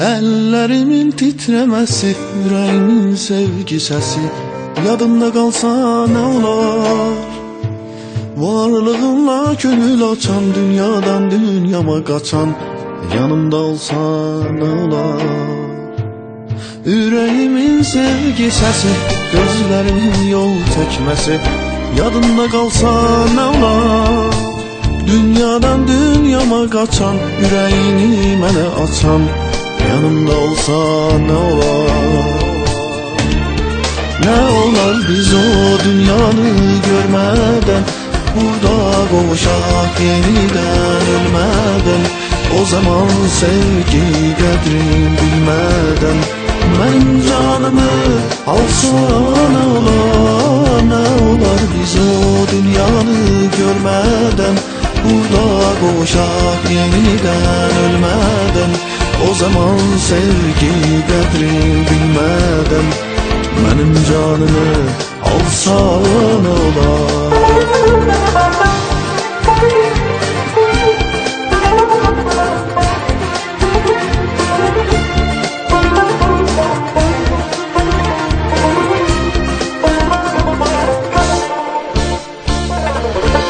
Əllərimin titrəməsi, ürəyimin sevgi səsi yadımda qalsa nə olar? Varlığınla könül açan, dünyadan dünyama qaçan, yanımda olsa nə olar? Ürəyimin sevgi səsi, gözlərimin yol çəkməsi yadımda qalsa nə olar? Dünyadan dünyama qaçan, ürəyini mənə açan, yanımda olsa ne olar? Ne olar biz o dünyanı görmeden, burada qovuşaq yeniden ölmeden. O zaman sevgi qədrin bilmeden, mənim canımı alsa ne olar? Ne olar biz o dünyanı görmeden, burada qovuşaq yeniden ölmeden. O zaman sevgi qədrin bilmeden, mənim canımı alsa nə olar?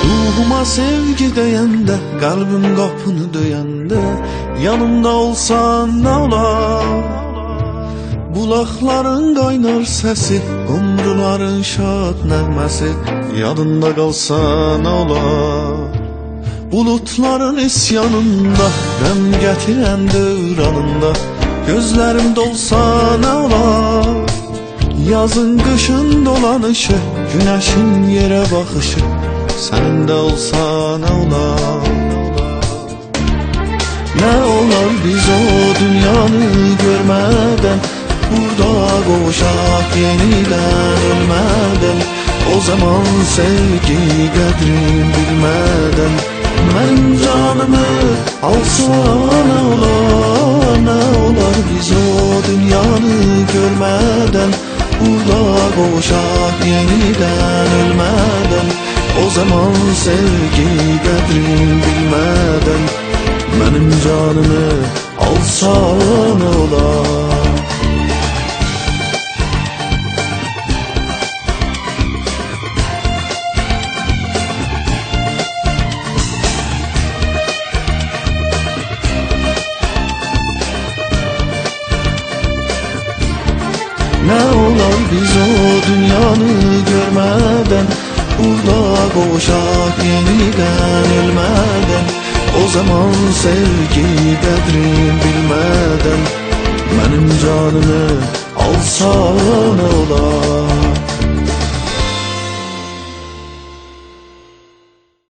Ruhuma sevgi deyəndə, qəlbim qapını döyəndə, yanımda olsan nə olar? Bulaqların qaynar səsi, qumruların şad nəğməsi yadında qalsa nə olar? Bulutların isyanında, qəm gətirən dövranında gözlərim dolsa nə olar? Yazın qışın dolanışı, günəşin yerə baxışı səndə olsa nə olar? Ne olar biz o dünyanı görmeden, burada qovuşaq yeniden ölmeden. O zaman sevgi qədrin bilmeden, mənim canımı alsa ne olar? Ne olar biz o dünyanı görmeden, burada qovuşaq yeniden ölmeden. O zaman sevgi qədrin bilmeden, mənim canımı alsa nə olar? Ne olar biz o dünyanı görmeden, burada qovuşaq yeniden ölmeden. O zaman sevgi qədrin bilmeden, mənim canımı alsa nə olar?